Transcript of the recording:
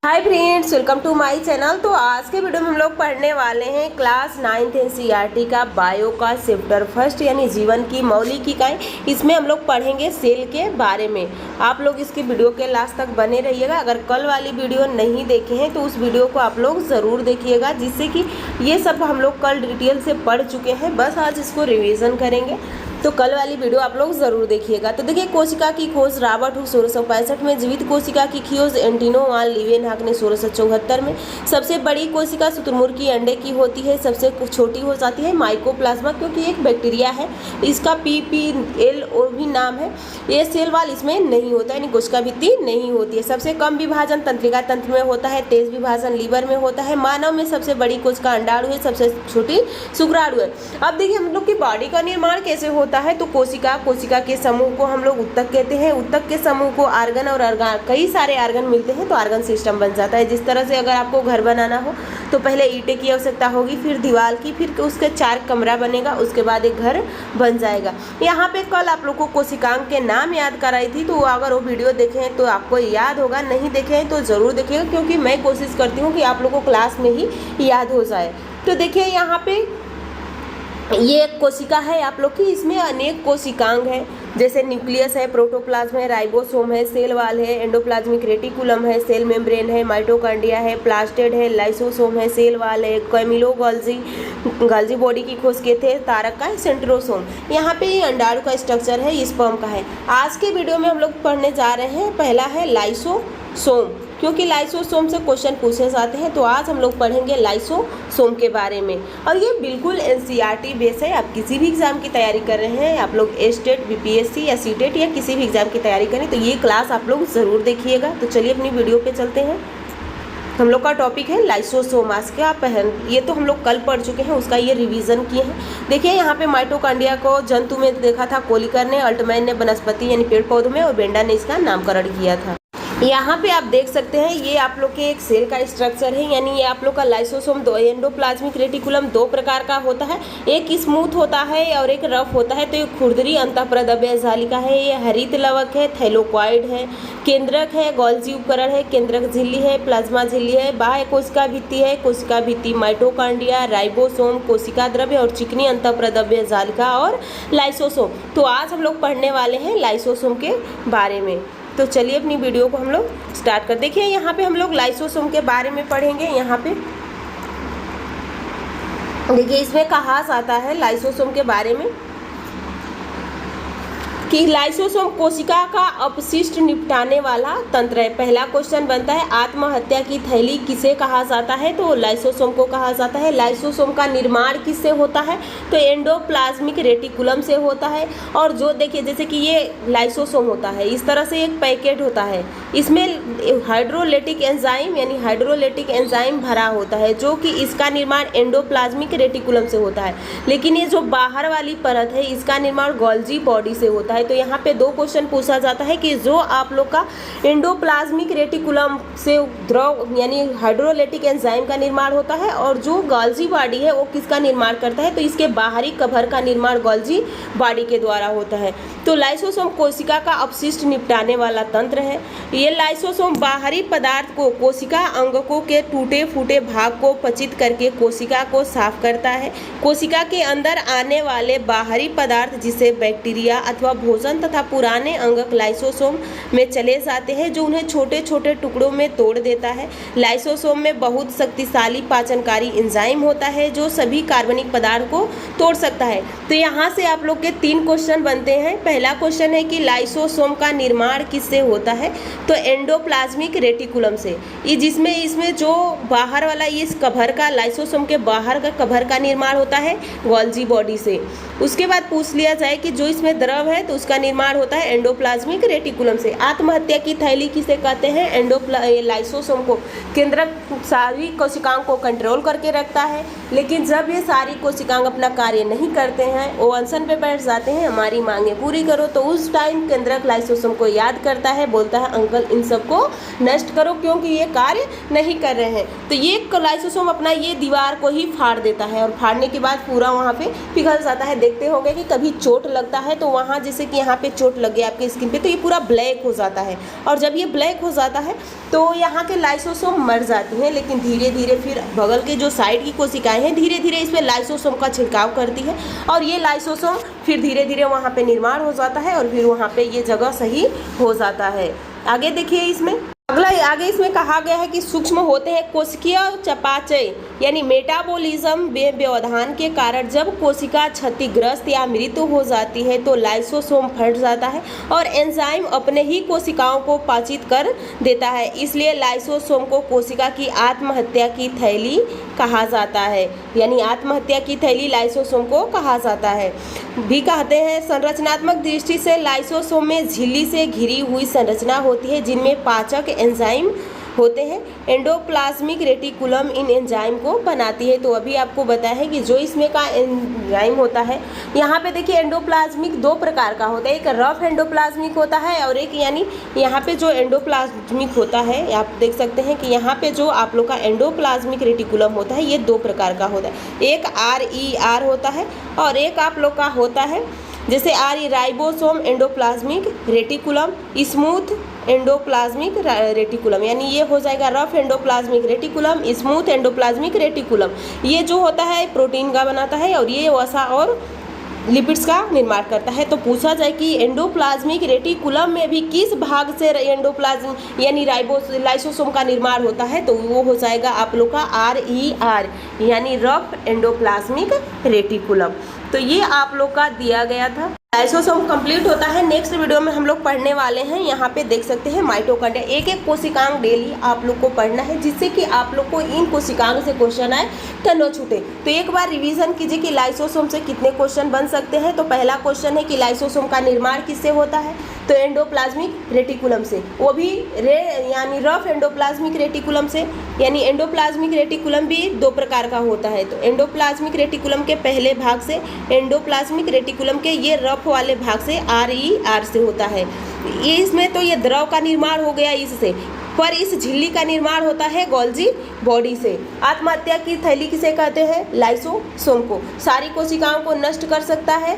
Hi friends, welcome to my channel. तो आज के वीडियो में हम लोग पढ़ने वाले हैं क्लास 9th एनसीईआरटी का बायो का चैप्टर फर्स्ट यानी जीवन की मौलिक इकाई। इसमें हम लोग पढ़ेंगे सेल के बारे में। आप लोग इसकी वीडियो के लास्ट तक बने रहिएगा। अगर कल वाली वीडियो नहीं देखे हैं तो उस वीडियो को आप लोग ज़रूर देखिएगा, जिससे कि ये सब हम लोग कल डिटेल से पढ़ चुके हैं, बस आज इसको रिविज़न करेंगे। तो कल वाली वीडियो आप लोग ज़रूर देखिएगा। तो देखिए, कोशिका की खोज रॉबर्ट हुक 1665 में, जीवित कोशिका की खोज एंटिनो वान लीवेनहॉक ने 1674 में। सबसे बड़ी कोशिका शुतुरमुर्ग की अंडे की होती है, सबसे छोटी हो जाती है माइकोप्लाज्मा, क्योंकि एक बैक्टीरिया है, इसका PPL भी नाम है। ये सेल वाल इसमें नहीं होता है, यानी कोशिका भित्ति नहीं होती है। सबसे कम विभाजन तंत्रिका तंत्र में होता है, तेज विभाजन लीवर में होता है। मानव में सबसे बड़ी कोशिका अंडाणु है, सबसे छोटी शुक्राणु है। अब देखिए, हम लोग की बॉडी का निर्माण कैसे होता है। तो कोशिका के समूह को हम लोग उत्तक कहते हैं। उत्तक के समूह को आर्गन और कई सारे आर्गन मिलते हैं तो आर्गन सिस्टम बन जाता है। जिस तरह से अगर आपको घर बनाना हो तो पहले ईंटें की आवश्यकता होगी, फिर दीवार की, फिर उसके 4 कमरा बनेगा, उसके बाद एक घर बन जाएगा। यहाँ पे कल आप लोग को कोशिकांग के नाम याद कराई थी, तो अगर वो वीडियो देखें तो आपको याद होगा, नहीं देखें तो ज़रूर देखिएगा, क्योंकि मैं कोशिश करती हूँ कि आप लोग को क्लास में ही याद हो जाए। तो देखिए, यहाँ पे ये एक कोशिका है आप लोग की, इसमें अनेक कोशिकांग हैं, जैसे न्यूक्लियस है, प्रोटोप्लाज्म है, राइबोसोम है, सेल वाल है, एंडोप्लाज्मिक रेटिकुलम है, सेल मेम्ब्रेन है, माइटोकॉन्ड्रिया है, प्लास्टिड है, लाइसोसोम है, सेल वाल है, कैमिलो गोल्जी बॉडी की खोज किए थे, तारक का है, सेंट्रोसोम। यहाँ पे ये अंडाणु का स्ट्रक्चर है, स्पर्म का है। आज के वीडियो में हम लोग पढ़ने जा रहे हैं, पहला है लाइसोसोम, क्योंकि लाइसोसोम से क्वेश्चन पूछे जाते हैं, तो आज हम लोग पढ़ेंगे लाइसोसोम के बारे में। और ये बिल्कुल एनसीईआरटी बेस है। आप किसी भी एग्जाम की तैयारी कर रहे हैं, आप लोग स्टेट, BPSC या सीटेट या किसी भी एग्जाम की तैयारी करें, तो ये क्लास आप लोग ज़रूर देखिएगा। तो चलिए अपनी वीडियो पे चलते हैं। हम लोग का टॉपिक है लाइसोसोम। आज के आप ये तो हम लोग कल पढ़ चुके हैं, उसका ये रिवीजन किए हैं। देखिए, यहाँ पे माइटोकॉन्ड्रिया को जंतु में देखा था कोलिकर ने, अल्टमैन ने वनस्पति यानी पेड़ पौधों में, और बेंडा ने इसका नामकरण किया था। यहाँ पे आप देख सकते हैं, ये आप लोग के एक सेल का स्ट्रक्चर है, यानी ये आप लोग का लाइसोसोम एंडोप्लाज्मिक रेटिकुलम 2 प्रकार का होता है। एक स्मूथ होता है और एक रफ होता है। तो ये खुरदरी अंतःप्रद्रव्य जालिका है, ये हरित लवक है, थैलोक्वाइड है, केंद्रक है, गोल्जी उपकरण है, केंद्रक झिल्ली है, प्लाज्मा झिल्ली है, बाह्य कोशिका भित्ति है, कोशिका भित्ति माइटोकॉन्ड्रिया, राइबोसोम, कोशिका द्रव्य और चिकनी अंतःप्रद्रव्य जालिका और लाइसोसोम। तो आज हम लोग पढ़ने वाले हैं लाइसोसोम के बारे में। तो चलिए अपनी वीडियो को हम लोग स्टार्ट कर। देखिए, यहाँ पे हम लोग लाइसोसोम के बारे में पढ़ेंगे। यहाँ पे देखिए, इसमें कहा जाता है लाइसोसोम के बारे में कि लाइसोसोम कोशिका का अपशिष्ट निपटाने वाला तंत्र है। पहला क्वेश्चन बनता है, आत्महत्या की थैली किसे कहा जाता है? तो लाइसोसोम को कहा जाता है। लाइसोसोम का निर्माण किससे होता है? तो एंडोप्लाज्मिक रेटिकुलम से होता है। और जो देखिए, जैसे कि ये लाइसोसोम होता है, इस तरह से एक पैकेट होता है, इसमें हाइड्रोलाइटिक एंजाइम यानी हाइड्रोलाइटिक एंजाइम भरा होता है, जो कि इसका निर्माण एंडोप्लाज्मिक रेटिकुलम से होता है। लेकिन ये जो बाहर वाली परत है, इसका निर्माण गोल्जी बॉडी से होता है। तो यहाँ पे 2 क्वेश्चन पूछा जाता है कि जो आप लोग का एंडोप्लाज्मिक रेटिकुलम से द्रव यानी हाइड्रोलाइटिक एंजाइम का निर्माण होता है, और जो गोल्जी बॉडी है वो किसका निर्माण करता है? तो इसके बाहरी कवर का निर्माण गोल्जी बॉडी के द्वारा होता है। तो लाइसोसोम कोशिका का अपशिष्ट निपटाने वाला तंत्र है। ये लाइसोसोम बाहरी पदार्थ को, कोशिका अंगकों के टूटे फूटे भाग को पचित करके कोशिका को साफ करता है। कोशिका के अंदर आने वाले बाहरी पदार्थ, जिसे बैक्टीरिया अथवा भोजन तथा पुराने अंगक लाइसोसोम में चले जाते हैं, जो उन्हें छोटे छोटे टुकड़ों में तोड़ देता है। लाइसोसोम में बहुत शक्तिशाली पाचनकारी एंजाइम होता है, जो सभी कार्बनिक पदार्थ को तोड़ सकता है। तो यहाँ से आप लोग के 3 क्वेश्चन बनते हैं। पहला क्वेश्चन है कि लाइसोसोम का निर्माण किससे होता है? तो एंडोप्लाज्मिक रेटिकुलम से। ये जिसमें इसमें जो बाहर वाला ये कवर का, लाइसोसोम के बाहर का कवर का निर्माण होता है गोल्जी बॉडी से। उसके बाद पूछ लिया जाए कि जो इसमें द्रव है तो उसका निर्माण होता है एंडोप्लाज्मिक रेटिकुलम से। आत्महत्या की थैली किसे कहते हैं? लाइसोसोम को। केंद्रक सारी कोशिकाओं को कंट्रोल करके रखता है, लेकिन जब ये सारी कोशिकाएं अपना कार्य नहीं करते हैं, वो अनशन पे बैठ जाते हैं, हमारी मांगे पूरी करो, तो उस टाइम केंद्रक लाइसोसोम को याद करता है, बोलता है अंकल इन सबको नष्ट करो, क्योंकि ये कार्य नहीं कर रहे हैं। तो ये लाइसोसोम अपना ये दीवार को ही फाड़ देता है, और फाड़ने के बाद पूरा वहाँ पे पिघल जाता है। देखते होंगे कि कभी चोट लगता है तो वहाँ जैसे कि यहाँ पे चोट लग गया आपके स्किन पे, तो ये पूरा ब्लैक हो जाता है। और जब ये ब्लैक हो जाता है तो यहाँ के लाइसोसोम मर जाती हैं, लेकिन धीरे धीरे फिर बगल के जो साइड की कोशिकाएं हैं धीरे धीरे इस पर लाइसोसोम का छिड़काव करती है, और ये लाइसोसोम फिर धीरे धीरे वहाँ पे निर्माण हो जाता है, और फिर वहाँ पे ये जगह सही हो जाता है। आगे देखिए इसमें अगला आगे इसमें कहा गया है कि सूक्ष्म होते हैं कोशिकीय चयापचय यानी मेटाबॉलिज्म व्यवधान के कारण जब कोशिका क्षतिग्रस्त या मृत्यु हो जाती है तो लाइसोसोम फट जाता है और एंजाइम अपने ही कोशिकाओं को पाचित कर देता है। इसलिए लाइसोसोम को कोशिका की आत्महत्या की थैली कहा जाता है, यानी आत्महत्या की थैली लाइसोसोम को कहा जाता है भी कहते हैं। संरचनात्मक दृष्टि से लाइसोसोम में झिल्ली से घिरी हुई संरचना होती है जिनमें पाचक एंजाइम होते हैं। एंडोप्लाज्मिक रेटिकुलम इन एंजाइम को बनाती है। तो अभी आपको बताया है कि जो इसमें का एंजाइम होता है, यहाँ पे देखिए एंडोप्लाज्मिक दो प्रकार का होता है, एक रफ एंडोप्लाज्मिक होता है और एक यानी यहाँ पे जो एंडोप्लाज्मिक होता है आप देख सकते हैं कि यहाँ पे जो आप लोग का एंडोप्लाज्मिक रेटिकुलम होता है ये दो प्रकार का होता है, एक RER होता है और एक आप लोग का होता है जैसे ribosome endoplasmic reticulum, smooth endoplasmic reticulum, यानी ये हो जाएगा rough endoplasmic reticulum, smooth endoplasmic reticulum. ये जो होता है प्रोटीन का बनाता है और ये वसा और लिपिड्स का निर्माण करता है। तो पूछा जाए कि एंडोप्लाज्मिक रेटिकुलम में भी किस भाग से एंडोप्लाज्म यानी लाइसोसोम का निर्माण होता है, तो वो हो जाएगा आप लोग का RER यानी रफ एंडोप्लाज्मिक रेटिकुलम। तो ये आप लोग का दिया गया था। लाइसोसोम कंप्लीट होता है। नेक्स्ट वीडियो में हम लोग पढ़ने वाले हैं, यहाँ पे देख सकते हैं माइटोकॉन्ड्रिया। एक एक कोशिकांग डेली आप लोग को पढ़ना है जिससे कि आप लोग को इन कोशिकांग से क्वेश्चन आए तो न छूटे। तो एक बार रिवीजन कीजिए कि लाइसोसोम से कितने क्वेश्चन बन सकते हैं। तो पहला क्वेश्चन है कि लाइसोसोम का निर्माण किससे होता है, तो एंडोप्लाज्मिक रेटिकुलम से, वो भी यानी रफ एंडोप्लाज्मिक रेटिकुलम से। यानी एंडोप्लाज्मिक रेटिकुलम भी दो प्रकार का होता है, तो एंडोप्लाज्मिक रेटिकुलम के पहले भाग से, एंडोप्लाज्मिक रेटिकुलम के ये रफ वाले भाग से RER से होता है। ये इसमें तो ये द्रव का निर्माण हो गया इससे, पर इस झिल्ली का निर्माण होता है गोल्जी बॉडी से। आत्महत्या की थैली किसे कहते हैं, लाइसोसोम को। सारी कोशिकाओं को नष्ट कर सकता है